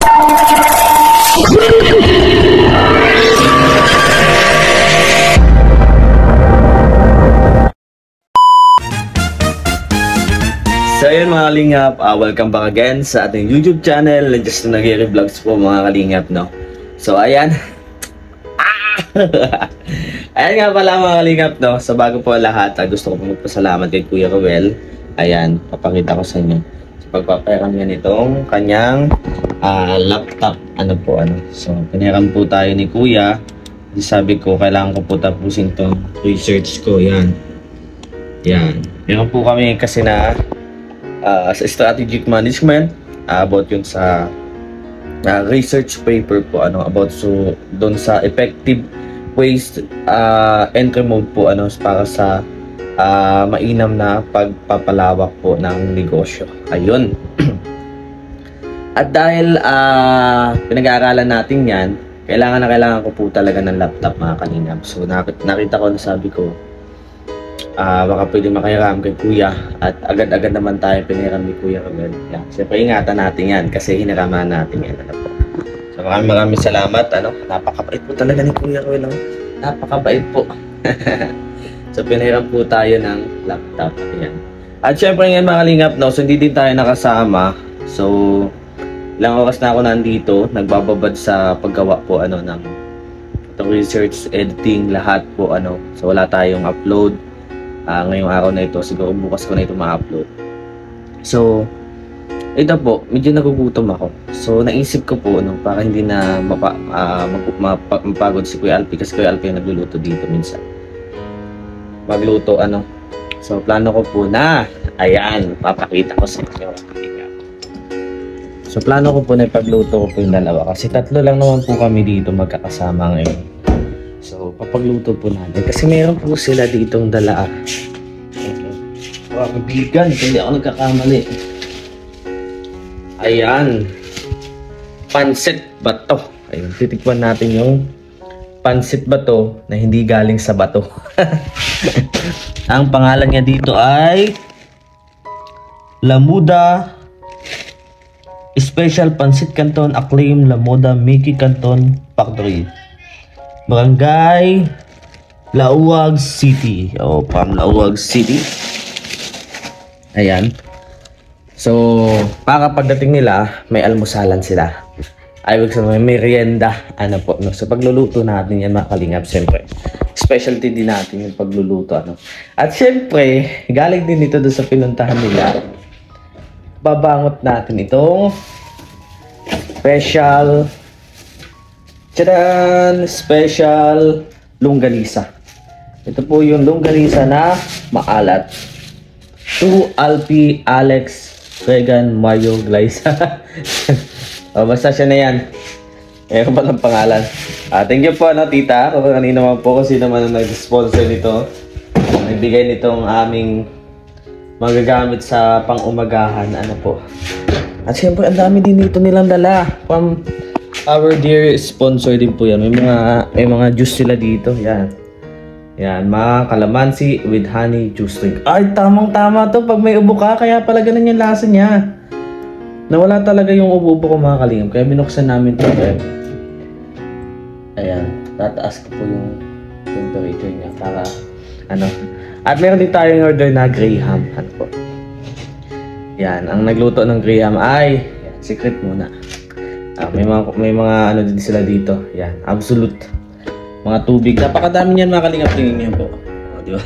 So ayun mga kalingap, welcome back again sa ating YouTube channel, Just Nagiri Vlogs po mga kalingap, no? So ayan. Ayan nga pala mga kalingap, no? So bago po lahat, gusto ko po magpasalamat kay Kuya Ruel. Ayan, papakita ko sa inyo sa pagpapayaran niya nitong kanyang laptop. So pinayaran po tayo ni Kuya. Sabi ko, kailangan ko po tapusin tong research ko. Yan. Meron po kami kasi na sa strategic management, about yun sa research paper po, about doon sa effective waste entry mode po, para sa mainam na pagpapalawak po ng negosyo. Ayun. At dahil pinag-aaralan natin yan, kailangan ko po talaga ng laptop mga kalingap. So nakita ko, sabi ko, baka pwede makahiram kay Kuya, at agad-agad naman tayo piniram ni Kuya Ruel. Yan. Siyempre ingatan natin yan kasi hiniraman natin yan. So maraming salamat. Napakabait po talaga ni Kuya Ruel. Napakabait po. So piniram po tayo ng laptop. Yan. At siyempre ngayon mga kalingap, so hindi din tayo nakasama. So ilang oras na ako nandito, nagbababad sa paggawa po ng itong research, editing, lahat po. So wala tayong upload ngayong araw na ito. Siguro bukas ko na ito ma-upload. So ito po, medyo nagugutom ako. So naisip ko po para hindi na mapagod si Kuya Alpi, kasi Kuya Alpi yung nagluluto dito minsan. Magluto So plano ko po na, ayan, papakita ko sa inyo. So plano ko po na ipagluto ko po yung dalawa, kasi tatlo lang naman po kami dito magkakasama ngayon. So papagluto po natin kasi meron po sila ditong dala. Wow, bigan, hindi ako nagkakamali. Ayan, pansit bato. Ayun, titikman natin yung pansit bato na hindi galing sa bato. Ang pangalan niya dito ay Lamuda Special Pansit Canton Acclaim Lamuda Mickey Canton Factory, Barangay Lauag City. Lauag City. Ayan. So para pagdating nila, may almusalan sila. Ay, may merienda. So pagluluto natin yan mga kalingap, siyempre specialty din natin yung pagluluto. At siyempre galing din ito doon sa pinuntahan nila. Babangot natin itong special longganisa. Ito po yung longganisa na maalat. To Alpi, Alex, Regan, Mayo, Glyza. Basta siya na yan. Meron pa ng pangalan. Thank you po tita. Kung kanina naman po, kasi naman nag-sponsor nito. Nagbigay nitong aming magagamit sa pang-umagahan. At siyempre, ang dami din dito nilang dala. From our dear sponsor din po yan. May mga juice sila dito. Yan, mga kalamansi with honey juice drink. Ay, tamang-tama to pag may ubo ka. Kaya pala ganun yung lasa niya. Nawala talaga yung ubo-ubo ko mga kalingap. Kaya binuksan namin to. Ayan, tataas ko po yung temperature niya para At meron din tayong order na Graham. Yan, ang nagluto ng Graham ay secret muna. May mga din sila dito. Yan, absolute. Mga tubig. Napakadami niyan mga kalingap, tingin niyo po. Di ba?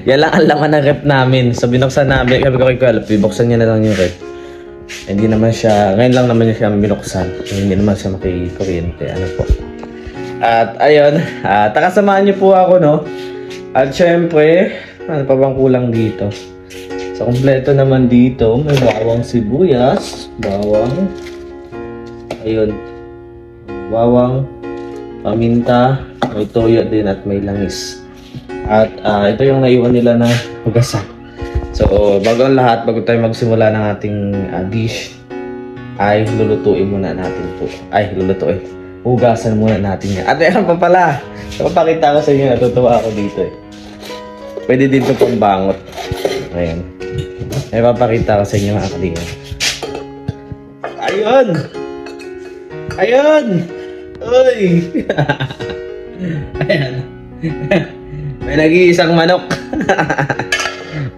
Yan lang ang laman ng rep namin. So binuksan namin, sabi ko kay Kuya Alpi, buksan niya na lang yung rep. Hindi naman siya, ngayon lang naman siya binuksan. Hindi naman siya makikuryente. At ayun, takasamahan niyo po ako, At syempre, ano pa bang kulang dito? So kompleto naman dito, may bawang sibuyas, bawang, ayun, bawang, paminta, may toyo din at may langis. At ito yung naiwan nila na hugasan. So bago ang lahat, bago tayo magsimula ng ating dish, ay lulutuin muna natin po. Hugasan muna natin yan. At ayan pa pala, napapakita ko sa inyo, natutuwa ako dito Pwede din ito pang bangot. Ayan. Ay papakita ko sa inyo mga kalingap. Ayun! Ayun! Uy! Ayan. May nag-iisang manok.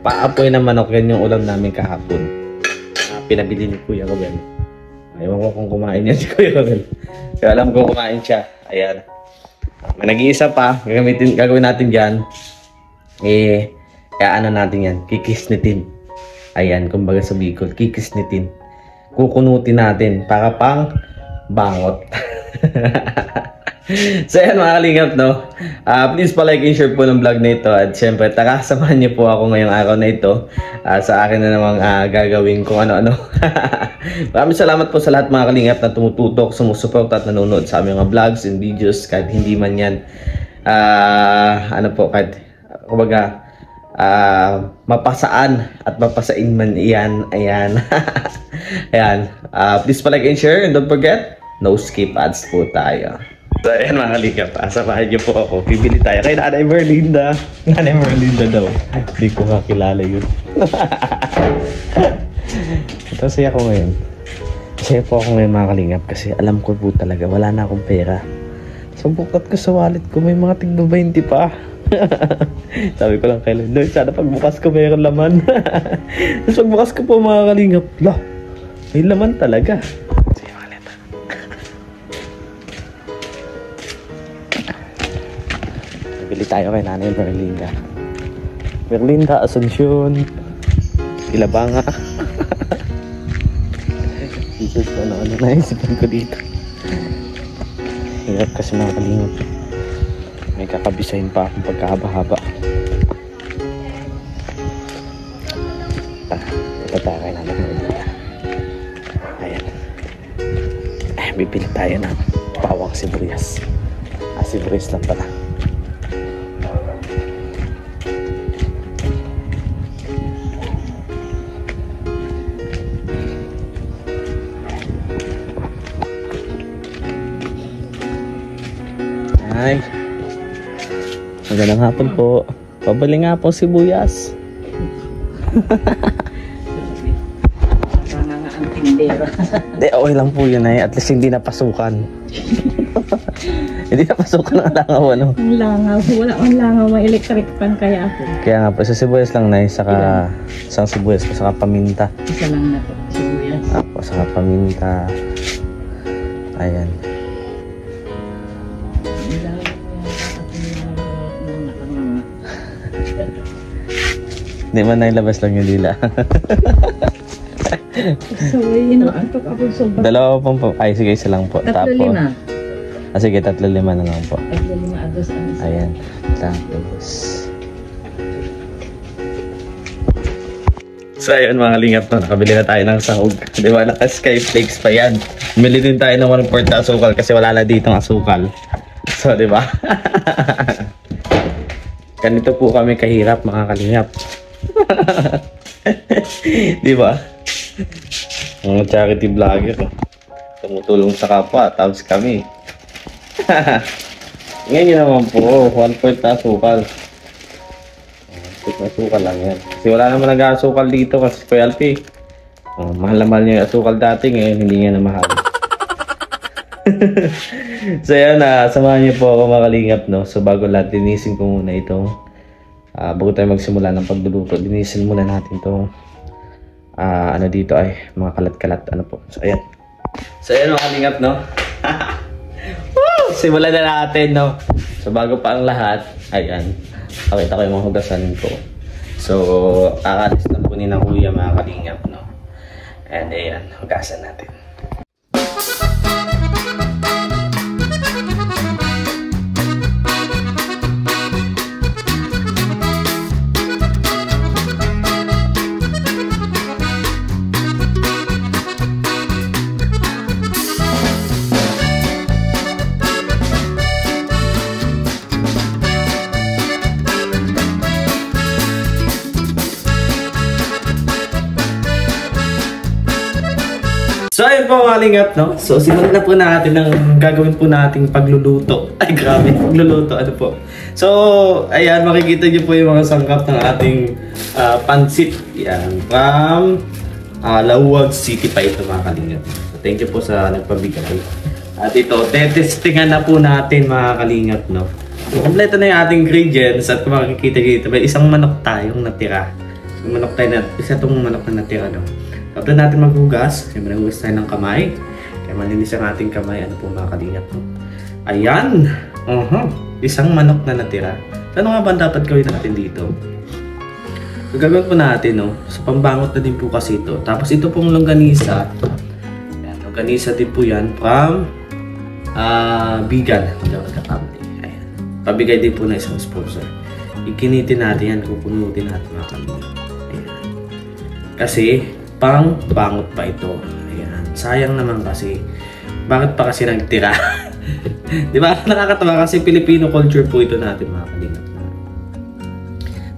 Paapoy na manok. Yan yung ulam namin kahapon. Pinabili ni Kuya Robel. Ewan ko kung kumain yan si Kuya Robel. Kaya alam ko kumain siya. Ayan. May nag-iisa pa. Gagawin natin dyan. Kaya ano natin yan. Kikisnitin. Ayan. Kumbaga sa Bicol. Kikisnitin. Kukunutin natin. Para pang bangot. So yan mga kalingap, no? Please pa-like and share po ng vlog na ito. At syempre, tara, samahan niyo po ako ngayong araw na ito. Sa akin na namang gagawin kung ano-ano. Maraming salamat po sa lahat mga kalingap na tumututok, sumusuport at nanonood sa aming mga vlogs and videos. Kahit hindi man yan, ano po, kahit, kumbaga, mapasaan at mapasain man iyan. Ayan. Ayan. Please pa-like and share and don't forget, no skip ads po tayo. So ayan mga kalingap, samahan niyo po ako. Bibili tayo kay Nanay Merlinda. Nanay Merlinda daw. Hindi ko kakilala yun. Ito siya ako ngayon. Siya po ako ngayon mga kalingap kasi alam ko po talaga wala na akong pera. So bukat ko sa wallet ko may mga tigno 20 pa. Sabi ko lang kay Lord, sana pagbukas ko mayroon laman. Tapos pagbukas ko po mga kalingap, lah, may laman talaga. Bili tayo kay Nanay Merlinda. Merlinda, Asuncion, Ilabanga. Jesus, ano naisipan ko dito. Hirap kasi mga kalingap. May kakabisahin pa akong pagkahaba-haba. Ito tayo kay Nanay Merlinda. Ayan. Bibili tayo ng pawang sibuyas. Sibuyas lang pala. Ay, magandang hapon po. Pabili nga po sibuyas. Sana nga ang tindera. Hindi, okay lang po yun ay. At least hindi napasukan. Hindi napasukan ang langaw, ano? Ang langaw. Wala ang langaw. May electric pan kaya ako. Kaya nga po, sa sibuyas lang na saka isang sibuyas po, saka paminta. Isa lang na po. Sibuyas. Ako, saka paminta. Ayan. Hindi man nailabas lang yung dila. So, inaantok ako sobrang. Dalawa pong po. Ay, sige, isa lang po. 3-5. Sige, 3-5 na lang po. 3-5 agos. Ayan. Tapos. So, ayun mga lingap to. Nakabili na tayo ng sahog. Di ba? Naka-sky flakes pa yan. Bumili din tayo ng 1/4 na asukal kasi wala na ditong asukal. So, di ba? Ganito po kami kahirap mga kalingap. Di ba? Mga charity vlogger. Tumutulong sa kapwa. Tapos kami. Ngayon yun naman po. 1/4 na asukal. 1/4 na asukal lang yan. Kasi wala naman nag-asukal dito kasi Kuya Alpi. Mahal na mahal niya yung asukal dati. Ngayon hindi niya na mahal. So yan, samahan niyo po ako mga kalingap, no? So bago lahat, linisin ko muna itong bago tayo magsimula ng pagluluto, linisin muna natin itong ano dito ay mga kalat-kalat, ano po. So ayan. So ayan mga kalingap, no? Simulan na natin, no? So bago pa ang lahat, ayan, pakita ko yung mga hugasan ko. So akalis na po ni na kuya mga kalingap, no? And ayan, hugasan natin. So ayun po mga lingap, no? So simulan na po natin ng gagawin po nating pagluluto. Ay grabe, pagluluto, ano po. So ayan, makikita niyo po yung mga sangkap ng ating pansit. Yan, from Laoag City pa ito mga kalingap. So thank you po sa nagpabigay. At ito, tetestingan na po natin mga kalingap, no? So, kompleto na yung ating ingredients at kung makikita dito, may isang manok tayong natira. So, isa itong manok na natira, no? After natin maghugas, siyempre naghugas tayo ng kamay. Kaya malinis ang ating kamay, ano po mga kalingap, no? Ayan! Isang manok na natira. So, ano nga ba dapat gawin natin dito? So, gagawin po natin, no? So, pambangot na din po kasi ito. Tapos ito pong longganisa. Ayan, longganisa din po yan from vegan. Hindi ako nagkakamali. Ayan. Pabigay din po na isang sponsor. Ikinitin natin yan. Kukunutin natin mga kalingap. Ayan. Kasi, pang bangot pa ito. Ayan. Sayang naman kasi. Bakit pa kasi nagtira? Di ba? Nakakatawa kasi Filipino culture po ito natin mga kalingap.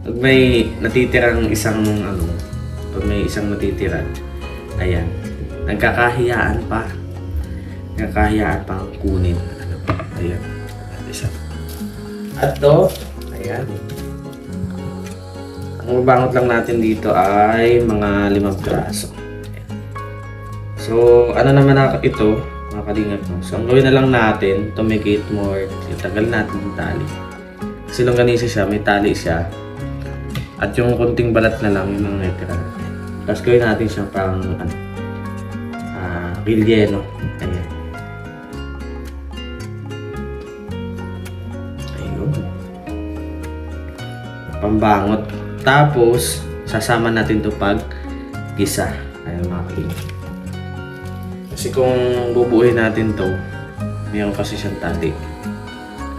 Pag may natitirang isang pag may isang natitira, ayan. Nagkakahiyaan pa. Nagkakahiyaan pa ang kunin. Ayan. Isa. At to, ayan. Ang mabangot lang natin dito ay mga 5 piraso. So, ano naman ito, mga kalingap mo. So, ang gawin na lang natin to make it more, tagal natin yung tali. Kasi longganisa siya, may tali siya. At yung konting balat na lang, yung mga natira. Tapos gawin natin siya pang, relleno. Ayan. Ayun. Pambangot. Tapos, sasama natin to pag gisa. Ayun mga kalingap. Kasi kung bubuuin natin to, mayroon kasi siyang tali.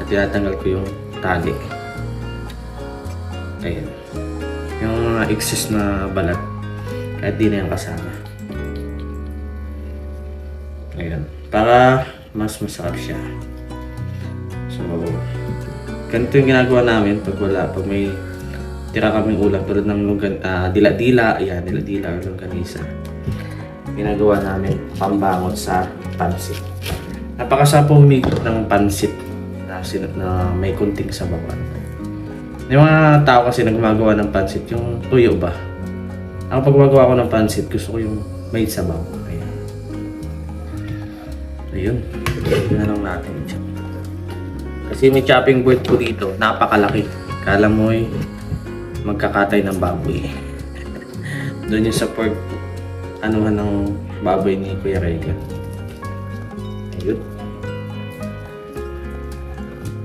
At tinatanggal ko yung tali. Ayan. Yung mga excess na balat. Kahit di na yung kasama. Ayan. Para mas masarap siya. So, ganito yung ginagawa namin pag may tira kaming ulam tulad ng dila-dila. Ayan, dila-dila or longganisa. Ginagawa namin pambangot sa pansit. Napakasarap po humigop ng pansit na may kunting sabaw. Yung mga tao kasi na gumagawa ng pansit, yung tuyo ba? Ako pag gumagawa ko ng pansit, gusto ko yung may sabaw. Ayan. Ayun. Ayun na lang natin. Kasi may chopping board po dito, napakalaki. Kala mo ay magkakatay ng baboy. Doon yung sa pork anuhan ng baboy ni Kuya Rega. Ayun.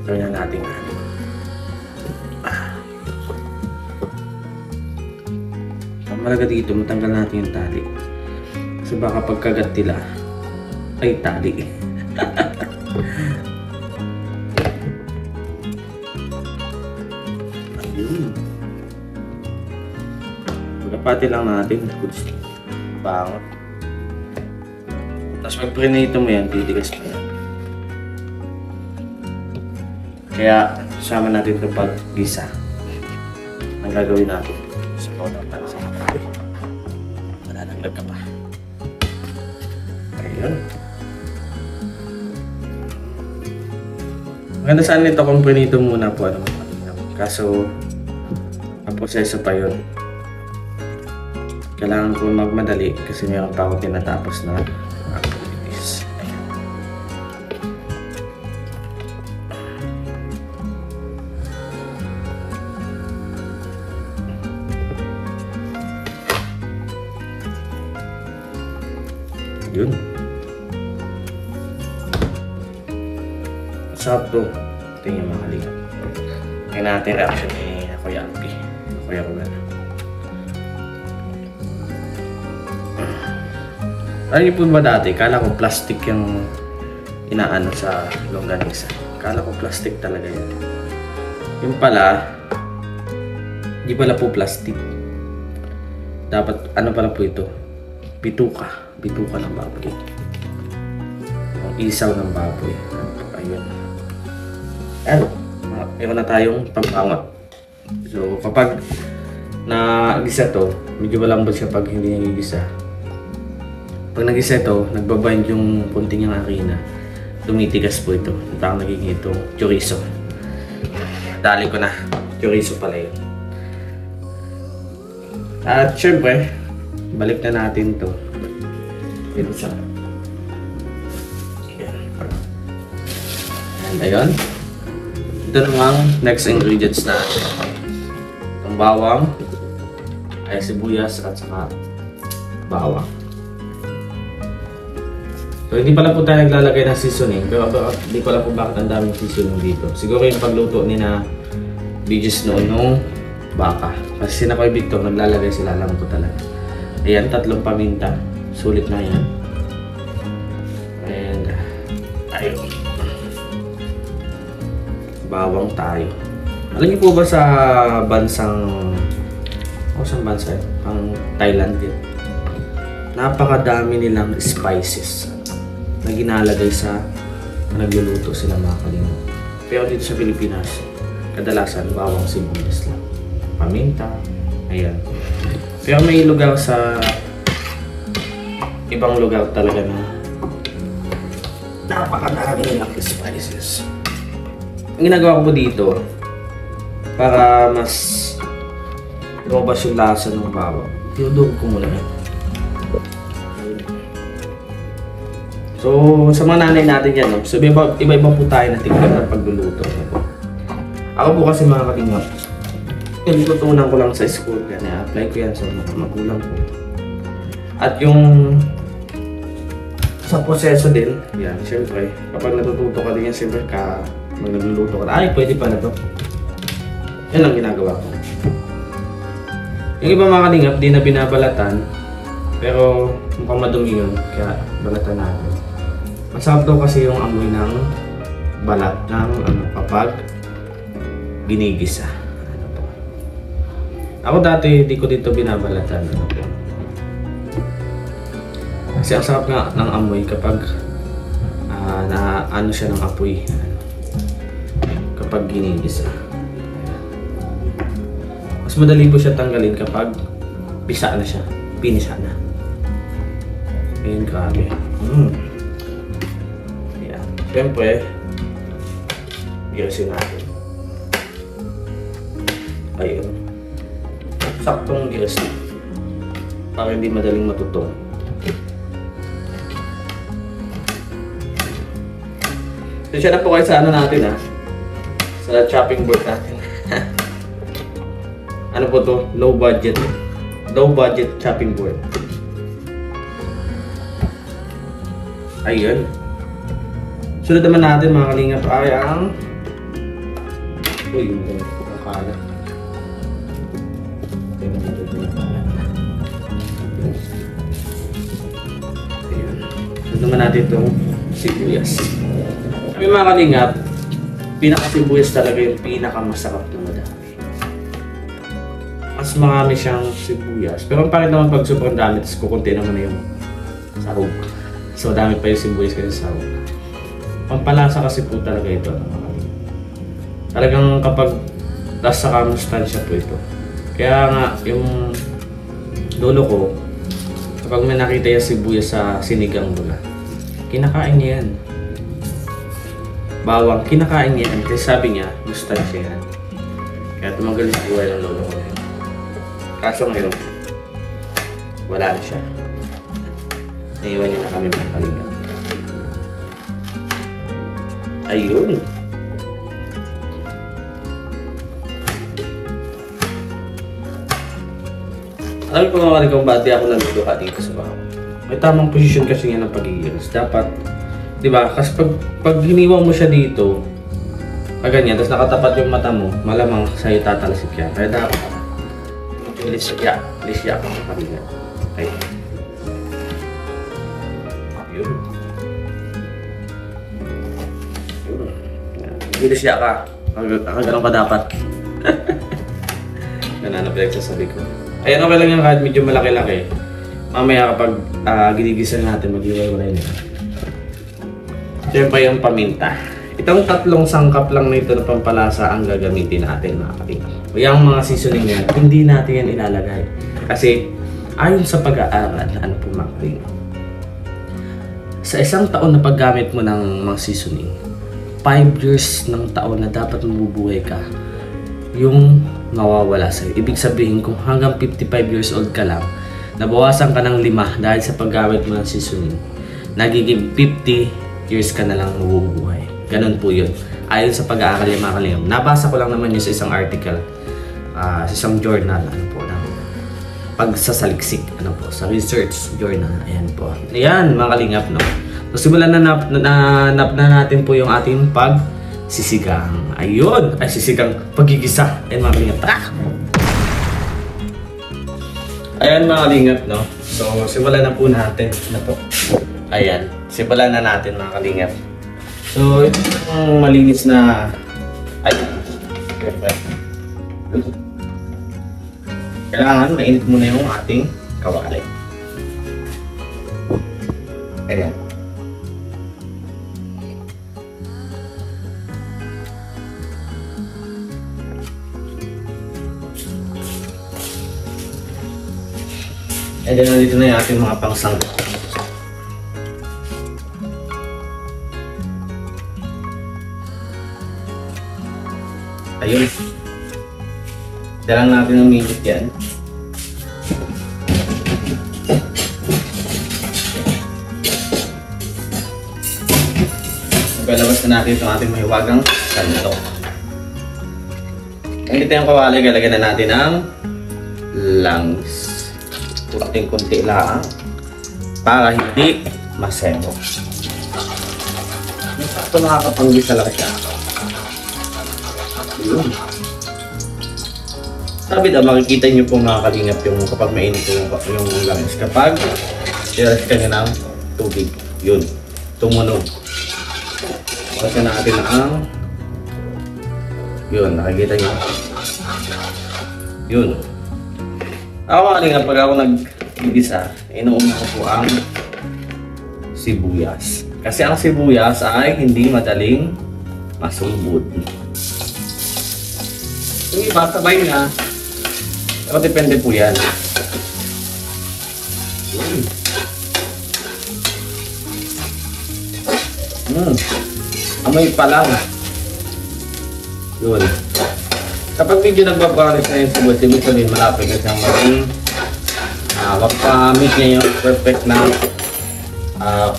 Gawin na natin ang malaga dito, matanggal natin yung tali. Kasi baka pagkagat nila ay tali. Ayun. Magkapati lang natin. Bangot. Tapos pag prinito mo yan, titigas pa yan. Kaya sama natin ito pag gisa. Ang gagawin natin sa powder pansit. Manananglag ka pa. Ayun. Maganda saan nito kung prinito muna po. Kaso, ang proseso pa yun. Kailangan ko magmadali kasi mayroon pa ako tinatapos na activities. Yun. Masarap to. Tingnan mga kalingap. Tingnan natin reaction ni Kuya Alpi. Kuya Ruben. Alam niyo po ba dati, kala ko plastic yung inaano sa longganisa. Kala ko plastic talaga yun. Yung pala, di pala po plastic. Dapat, ano pala po ito? Bituka. Bituka ng baboy. Yung isaw ng baboy. Ayun. Ano? Meron na tayong pampangot. So, kapag nagisa to, medyo malambot siya pag hindi nagigisa. Pag nag-isa ito, nagbabind yung punting yung harina. Tumitigas po ito. Parang nagiging itong chorizo. Dali ko na. Chorizo pala yun. At syempre, balik na natin ito. Ito sa Ayun. Ito namang next ingredients natin. Ang bawang, ay sibuyas at saka bawang. So hindi pala po tayo naglalagay ng seasoning, pero hindi ko alam po bakit ang daming seasoning dito. Siguro yung pagluto ni na Bigis noon nung baka. Kasi sina Kuya Victor naglalagay sila, alam ko talaga. Ayan, 3 paminta. Sulit na yan. And ayun. Bawang tayo. Alam niyo po ba sa bansang saan bansa yun? Pang Thailand din. Napakadami nilang spices na ginalagay sa nagluluto sila mga kalingap. Pero dito sa Pilipinas, kadalasan bawang sibuyas lang. Paminta. Ayan. Pero may lugar sa ibang lugar talaga na napakadami nilang spices. Ang ginagawa ko po dito para mas lumabas yung lasa ng bawang. Tinudog ko muna yan. So, sa mga nanay natin yan, no? So, iba-iba po tayo na tingnan ng pagluluto. Ako po kasi mga kalingap, yung tutunan ko lang sa school, yan, i-apply ko yan sa mga magulang ko. At yung sa proseso din, yan, syempre, kapag natututo ka din yan, syempre magluluto ka, ay, pwede pa na to. Yan ang ginagawa ko. Yung iba mga kalingap, di na binabalatan, pero mukhang madumi yun, kaya balatan natin. Masarap daw kasi yung amoy ng balat ng kapag ginigisa. Ako dati, di ko dito binabalatan. Kasi ang sarap nga ng amoy kapag na ano siya ng apoy. Kapag ginigisa. Mas madali po siya tanggalin kapag pisa na siya. Pinisa na. Ayun, grabe. Ayan. Siyempre, girasin natin. Ayun. Saktong giras na. Para hindi madaling matutong. So, siya na po kayo sa ano natin sa chopping board natin. Ano po to? Low budget chopping board. Ayun. Sunod naman natin mga kalingap ay ang yung kalat. Ayun. Sunod naman natin itong sibuyas. Kami mga kalingap, pinaka-sibuyas talaga yung pinaka-masarap na madami. Mas marami siyang sibuyas. Pero ang pangit naman pag sobrang dami, tapos kukunti naman na yung sahog. So dami pa yung sibuyas kasi sahog. Pampalasa kasi po talaga ito. Talagang kapag lasa ka, mustansya po ito. Kaya nga, yung lolo ko, kapag may nakita yung sibuyas sa sinigang bula, kinakain niya yan. Bawang, kinakain niya yan. Kasi sabi niya, mustansya yan. Kaya tumagal yung buhay ng lolo ko. Kaso ngayon, wala na siya. Naiwan niya na kami mga kalingap. Ayun. Alam ko mga kalingap, ba't di ako naluluha dito sa bahay. May tamang posisyon kasi nga ng pag-iiris. Dapat, di ba? Kasi pag hiniwang mo siya dito, ganyan, tapos nakatapat yung mata mo, malamang sa'yo tatalasik yan. Kaya dapat, lisya ka mga kalingap. Okay. Yun. Lisya ka. Ganun ka dapat. Ganun na pinagsasabi ko. Ayan, okay lang yan kahit medyo malaki-laki. Mamaya kapag ginigisa natin, mag-iwalay na. Siyempre yung paminta. Itong 3 sangkap lang na ito na pampalasa ang gagamitin natin mga kalingap. Yung mga seasoning yan, hindi natin yan ilalagay. Kasi ayon sa pag-aaral, ano po mga kalingap, sa isang taon na paggamit mo ng mga seasoning, 5 years ng taon na dapat mabubuhay ka, yung mawawala sa'yo. Ibig sabihin, kung hanggang 55 years old ka lang, nabawasan ka ng 5 dahil sa paggamit mo ng seasoning, nagiging 50 years ka na lang mabubuhay. Ganun po yun. Ayon sa pag-aaral yung mga kalingap. Nabasa ko lang naman yun sa isang article, sa isang journal, ano po, ng pagsasaliksik, ano po, sa research journal. Ayan po. Ayan, mga kalingap, no? So, simulan na natin po yung ating pagsisigang. Ayun! Ay, sisigang pagigisa. Ayan, mga kalingap. Tara! Ayan, mga kalingap, no? So, simulan na po natin. Ano po? Ayan. Simulan na natin, mga kalingap. So, itong malinis na... Ay, kailangan mainit muna yung ating kawali. Ayan. And then, nandito na yung ating mga pangsangkot. Ayun. Dalang natin ng minute yan. Maglalabas na natin itong ating mahiwagang sandok. Ang dito yung kawali, galagyan na natin ang langis. Kunting-kunti lang para hindi masemo. Ito nakakapanggisa lang siya. Yun. Sabi daw, makikita nyo po mga kalingap yung kapag mainit yung langis. Kapag i-rest ka nyo ng tubig, yun, tumunog. Kasi natin ang yun, nakikita nyo. Yun. Ako mga kalingap, pag ako nag-igisa, inuuna ko po ang sibuyas. Kasi ang sibuyas ay hindi madaling masumbod. Yung iba, sabay nga. Pero depende po yan. Amoy pa lang. Yun. Kapag medyo nagbabalis na yung sibuyas, ibig sabihin malapit na siyang maging mapamit niya yung perfect na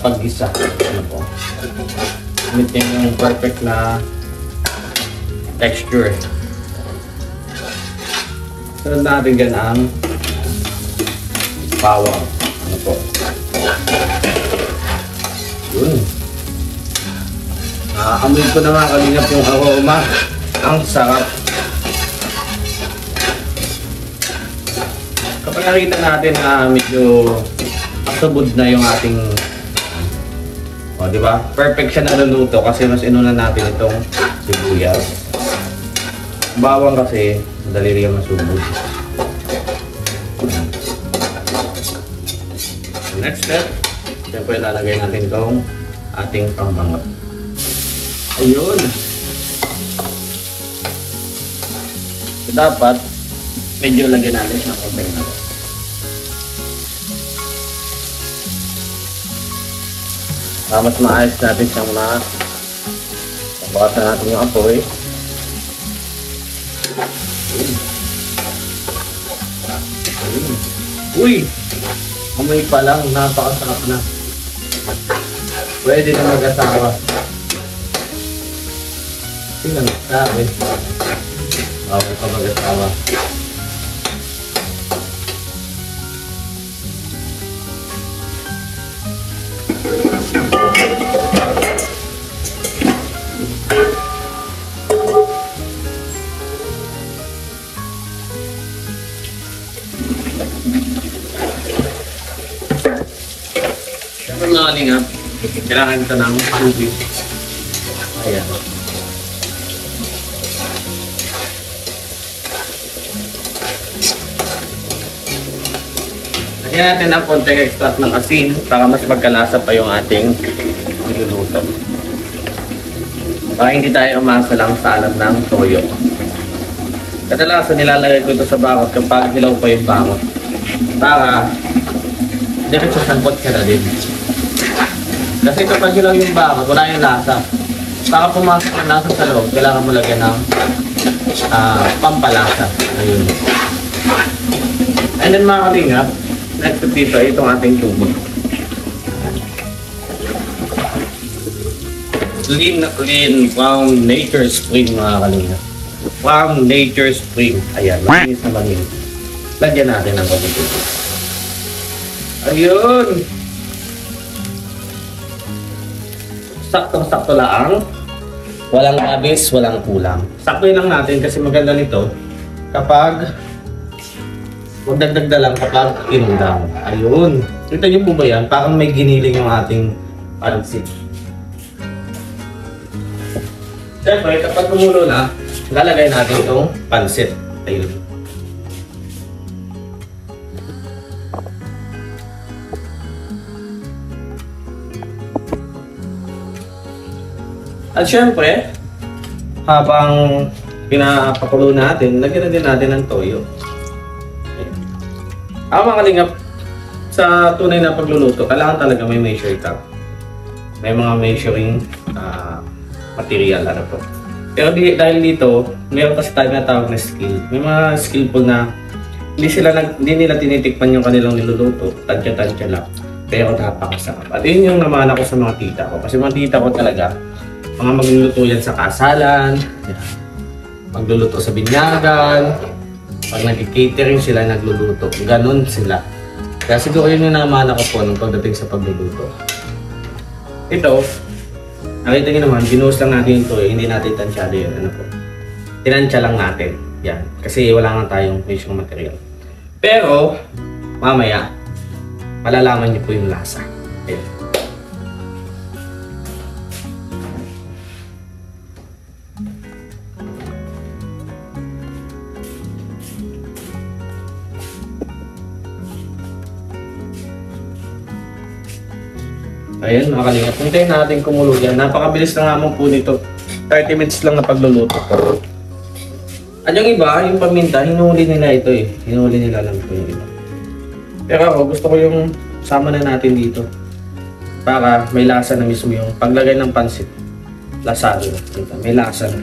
paggisa. Ano po? Meet niya yung perfect na texture. Sunod natin dyan ang bawang. Ano po? Yun. Amoy ko na mga kalingap yung aroma. Ang sarap. Kapag nakita natin na medyo masubod na yung ating di ba? Perfect siya naluluto kasi mas inuna natin itong sibuyas. Bawang kasi madali rin masubod. Next step, siyempre lalagay natin itong ating pangbangot. Ayun! So, dapat medyo lagyan natin ng konting na. Mas maayos natin siyang pabakatan natin yung apoy. Uy! Amoy pa lang, napakasarap na. Pwede na mag-asawa. Tingnan mo, sabi. Okay pa mag-asawa. Mga kalingap, kailangan ito ng tubig. Ayan. Lagyan natin ng konting extract ng asin para mas magkalasa pa yung ating niluluto. Para hindi tayo umasa lang sa alam ng toyo. Kadalasan nilalagay ko ito sa bangot kapag hilaw pa yung bangot. Para diretso sangkot ka na din. Kasi kapag hilaw yung bangot, wala yung lasa. Para pumasok ang lasa sa loob, kailangan mo lagyan ng pampalasa. Ayun. And then mga kalingap, next to dito, itong ating tubo. Clean na clean from Nature Spring mga kalingap. From Nature Spring. Ayan, malinis na malinis. Lagyan natin ng konti. Ayun! Saktong-sakto lang. Walang abis, walang kulang. Sakto lang natin kasi maganda nito kapag magdagdag na lang kapag tinundang. Ayun. Kita niyo po ba yan? Parang may giniling yung ating pansit. Siyempre, kapag tumulo na, lalagay natin itong pansit. Ayun. At syempre, habang pinapakulo natin, lagyan na din natin ng toyo. Mga kalingap, sa tunay na pagluluto, kailangan talaga may measure cup. May mga measuring material, ano po. Pero dahil dito, meron kasi tayo na tawag na skill. May mga skillful na hindi nila tinitikpan yung kanilang niluluto, tansya-tansya lang. Pero napakasarap. At yun yung namana ko sa mga tita ko. Kasi mga tita ko talaga, mga magluluto yan sa kasalan, magluluto sa binyagan, pag nag-catering sila nagluluto, ganun sila. Kaya siguro yun yung namana ko po nung pagdating sa pagluluto. Ito, nakita nyo naman, binuhos lang natin ito hindi natin tansyado yun. Ano po? Tinansya lang natin. Yan. Kasi wala nga tayong measuring material. Pero, mamaya, malalaman nyo po yung lasa. Ayan. Ayan mga kalingap, hintayin natin kumulo yan. Napakabilis na naman po nito. 30 minutes lang na pagluluto. At yung iba, yung paminta, hinuli nila ito eh. Hinuli nila lang po yung iba. Pero ako, gusto ko yung sama na natin dito. Para may lasa na mismo yung paglagay ng pansit. Lasado na. May lasa na.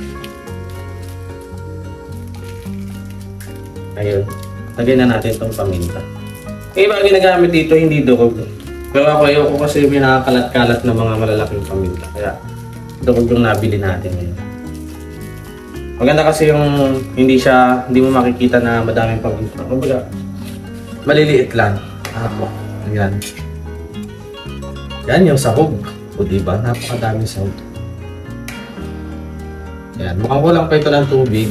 Ayun. Lagyan na natin itong paminta. Yung iba ginagamit dito, hindi durog. Pero ako, ayoko kasi yung nakakalat-kalat na mga malalaking paminta. Kaya, durog yung nabili natin ngayon. Maganda kasi yung hindi mo makikita na madaming paminta. Kumbaga, maliliit lang. Ayan. Yan yung sahog. O diba? Napakadaming sahog. Ayan. Mukhang kulang pa ito ng tubig.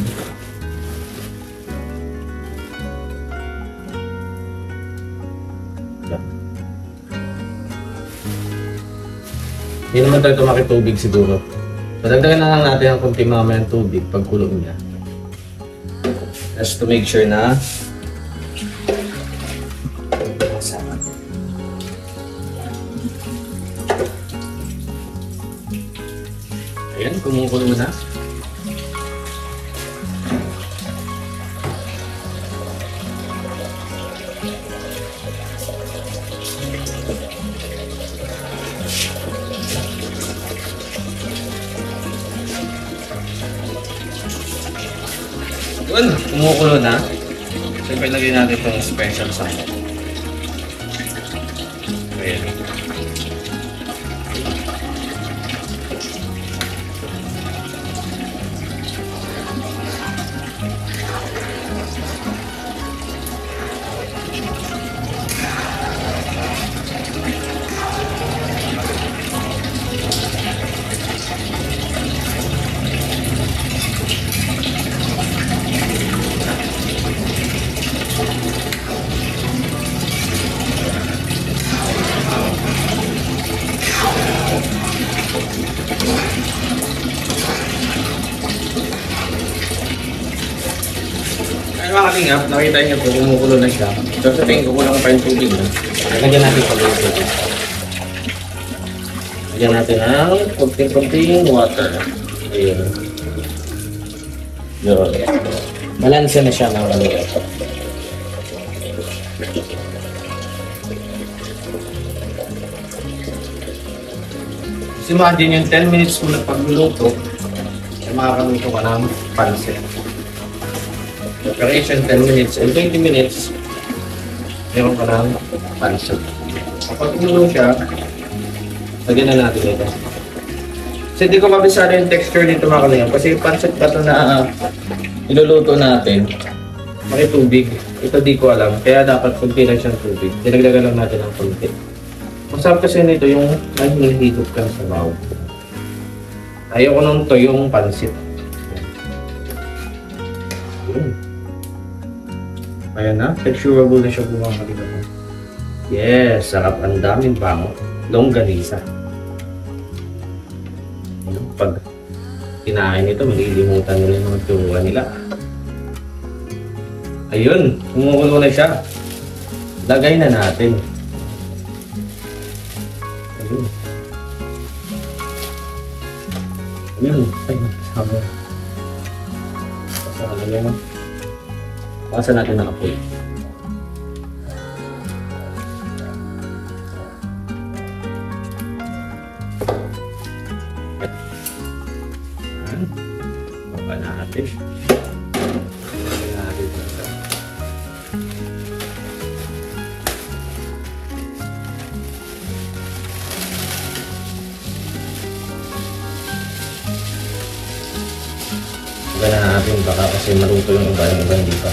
Hindi naman tayo tumakitubig siguro. Madagdagan na lang natin ang kunti mamaya ng tubig pag kulong niya. Just to make sure na masama. Ayan, kumukulo na. Yun, kumukulo na. Siyempre lagyan natin itong special sauce. Ayan. Mga kalingap, nakita niyo po, kumukulo na siya. So sa tingin ko, kulang pa yung tubig na. Lagyan natin pa yung tubig. Lagyan natin ng kunting-kunting water. Ayun. Yun. Balanse na siya mga kalingap. Kasi imagine yung 10 minutes mo na pagluluto, ay makakaluto ka ng pansit. Preparation 10 minutes and 20 minutes, meron ka ng pansit. Kapag tumulong siya, lagyan na natin ito. Kasi hindi ko kabisado yung texture dito mga kalingap. Kasi pancit pa ito na iluluto natin. Makitubig. Ito di ko alam. Kaya dapat kunti lang siyang tubig. Dinagdagan lang natin ng kunti. Masarap kasi nito yung nahihigop ka sa baw. Ayoko nung toyong pancit. Ayan na. Texturable na siya mga kalingap. Yes, sarap. Ang daming bango. Longganisa. Pag kinain ito, malilimutan nila yung mga turuan nila. Ayun, kumukulo na siya. Lagay na natin. Ayun. Ayun. Ay, sabi. Pasahan na yun. Pasahan natin ang apoy. Baba natin. Baba natin baka kasi maluto yung iba hindi pa.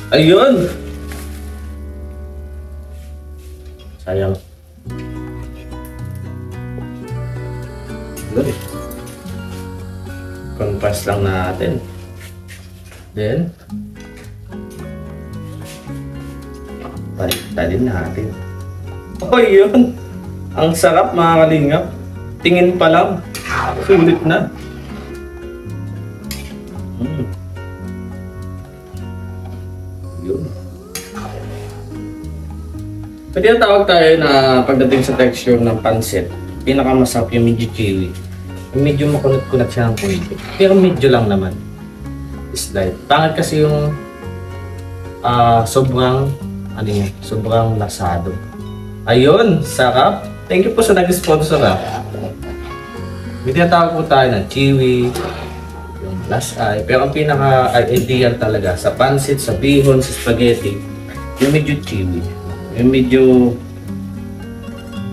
Ayun! Sayang. Good. Compress lang natin. Then, balik-talin natin. Oh, yun! Ang sarap mga kalingap. Tingin pa lang. Sulit na. Yun. Pwede na tawag tayo na pagdating sa texture ng pancit. Pinakamasarap yung medyo chewy. Yung medyo makunat-kunat siya ng konti. Pero medyo lang naman. Slide. Pangit kasi yung sobrang lasado. Ayun, sarap. Thank you po sa nag-sponsor May tinatawag po tayo ng chewy, yung last eye. Pero ang pinaka-ideal talaga sa pancit, sa bihon, sa spaghetti, yung medyo chewy. Yung medyo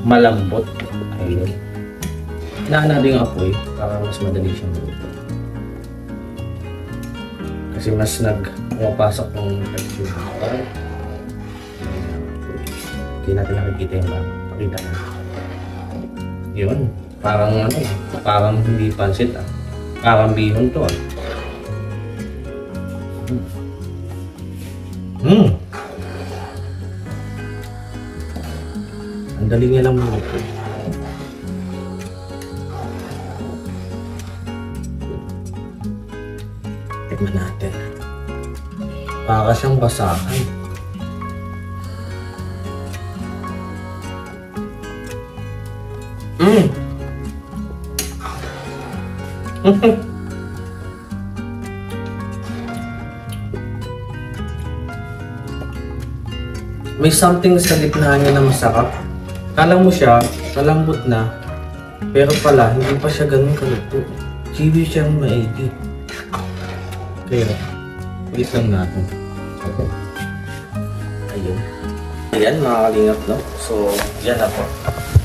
malambot. Ayun. Hinaan natin yung apoy para mas madali siyang maluto. Kasi mas pumapasok yung texture. Hindi natin nakikita yung lang. Pakita na. Yun. Parang hindi pansit Parang bihon to Ang dali niya lang maluto. Tignan natin. Para siyang basahan. May something sa gitna niya na masarap. Kala mo siya, malambot na. Pero pala, hindi pa siya ganun kaluto. Chewy siyang maigi. Kaya, ulit lang natin. Okay. Ayun. Ayan mga kalingap, no? So, yan na po.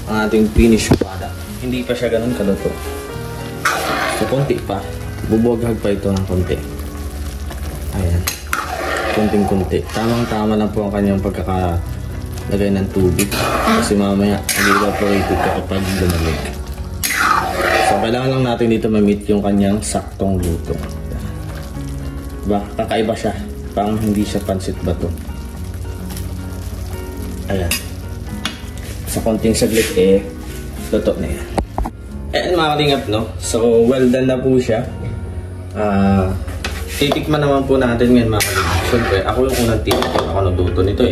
Ang ating finished product. Hindi pa siya ganun kaluto. So, konti pa. Bubughag pa ito ng konti. Ayan. Konting-konti. Tamang-tama lang po ang kanyang pagkakalagay ng tubig. Kasi mamaya, mag-evaporated ka kapag lumamig. So, kailangan lang natin dito ma-meet yung kanyang saktong luto. Diba? Kakaiba siya. Parang hindi siya pansit bato. Ayan. Sa konting saglit luto na yan. Ayan mga kalingap, no? So, well done na po siya. Titikman naman po natin ngayon mga kalingap. Siyempre, ako yung unang titikman. Ako nagluto nito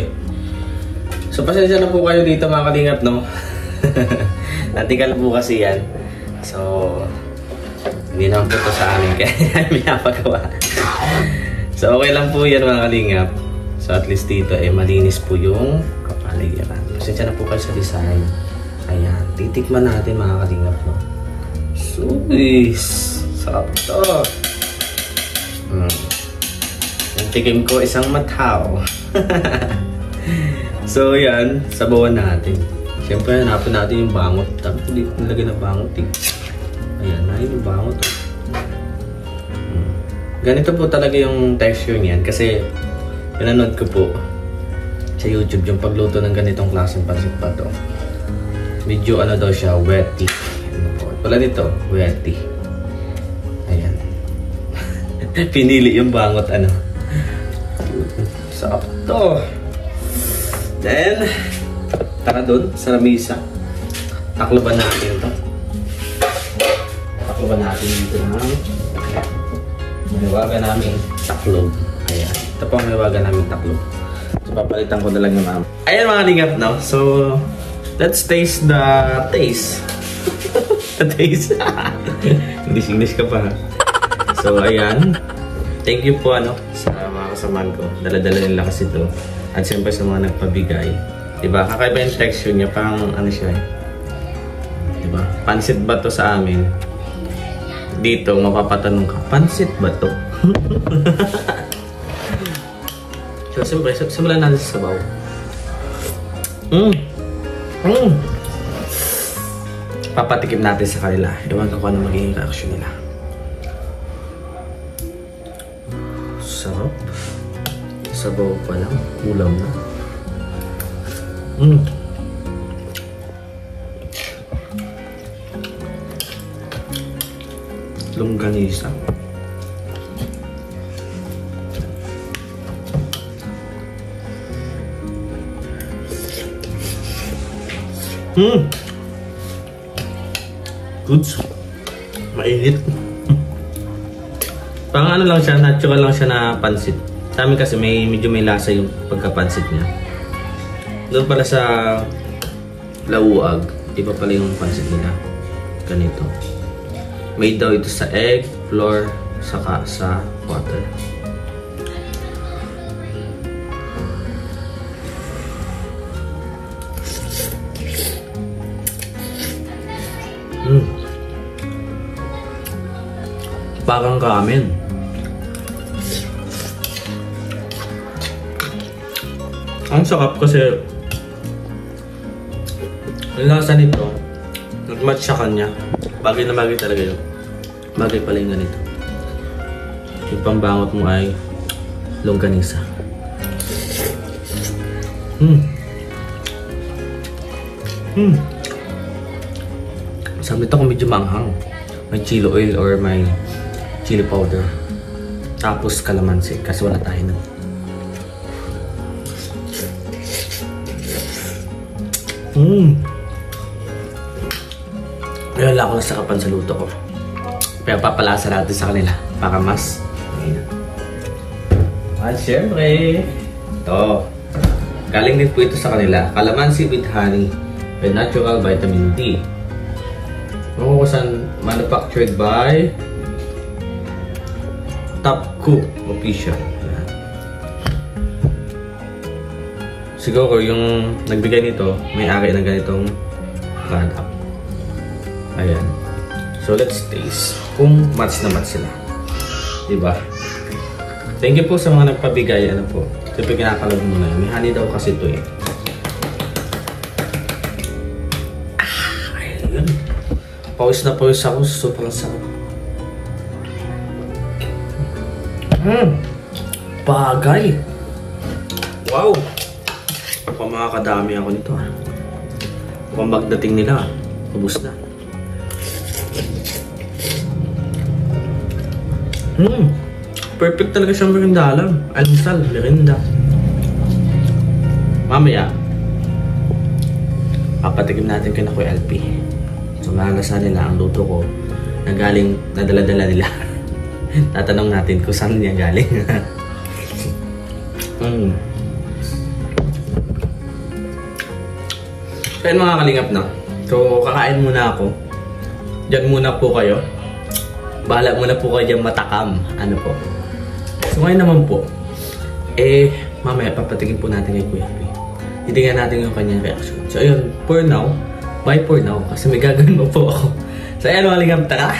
So, pasensya na po kayo dito mga kalingap, no? Natikal po kasi yan. So, hindi naman po ito sa amin kaya pinapagawa. So, okay lang po yan mga kalingap. So, at least dito malinis po yung kapaligiran. Pasensya na po kayo sa design. Ayan, titikman natin mga kalingap, no? Sarap to. Yung tikim ko isang mataw. So, yan. Sabawan natin. Siyempre, hanapin natin yung bangot. Tapos, hindi ko nilagay na bangot eh. Ayan, ayun yung bangot. Ganito po talaga yung texture niyan. Kasi, pinanood ko po sa YouTube yung pagluto ng ganitong klaseng pansit bato. Medyo ano daw siya, wetty. Ano po? Wala dito, wetty. Ayan. Pinili yung bangot, ano. Sarap to. Then, tara dun, sa lamisa. Takloban natin ito. Takloban natin dito ng maniwaga namin taklob. Ayan. Ito po ang maniwaga namin taklob. So, papalitan ko na lang yung mama. Ayan mga lingap, no? So, let's taste the taste. The taste. English ka pa. So, ayan. Thank you po, ano, sa mga kasamahan ko. Dala-dala nila kasi ito. At siyempre sa mga nagpabigay. Diba? Kakaiba yung texture niya. Parang ano siya eh. Diba? Pansit ba to sa amin? Dito, mapapatanong ka, pansit ba to? So, siyempre, simulan natin sa sabaw. Papatikim natin sa kanila. Ewan ko kung ano magiging reaction nila. Sarap. Sabaw pa lang. Ulam na. Longganisa. Goods. Mainit. Parang ano lang siya, natural lang siya na pansit. Sa amin kasi medyo may lasa yung pagkapansit niya. Doon pala sa Lauag, iba pala yung pansit nila. Ganito. Made daw ito sa egg, flour, saka sa water. Parang ramen. Ang sarap kasi yung lasa nito nag-match sa kanya. Bagay na bagay talaga yun. Bagay pala yung ganito. Yung pambangot mo ay longganisa. Sabi nito kung medyo maanghang. May chili oil or may chili powder. Tapos kalamansi kasi wala tayo nun. Kaya wala ako nasakapan sa luto ko. Kaya papalasa natin sa kanila para mas. Ayan. At syempre, ito. Galing din po ito sa kanila. Calamansi with honey with natural vitamin D. Manufactured by Top Cook Official. Ayan. Siguro yung nagbigay nito, may-ari ng ganitong product. Ayan. So let's taste kung match na match sila. Diba? Thank you po sa mga nagpabigay. Ano po? Siyempre kinakalog muna. May honey daw kasi ito eh. Ayun. Pawis na pawis ako. Sobrang sarap. Bagay. Wow. Pamakakadami ako nito. Kung magdating nila, ubus na. Perfect talaga siyang merindalam. Almusal, merinda. Mamaya, papatikim natin kay na Kuya LP. So, malalasan nila ang luto ko na galing, nadala-dala nila. Tatanong natin kung saan niya galing. Kaya mga kalingap na. So, kakain muna ako. Diyan muna po kayo. Bahala muna po kayo dyan matakam. Ano po. So, ngayon naman po. Mamaya papatikin po natin kay Kuya P. Titingnan natin yung kanyang reaction. So, ayun. For now. Bye for now. Kasi may gagawin mo po ako. So, ayan mga kalingap. Tara!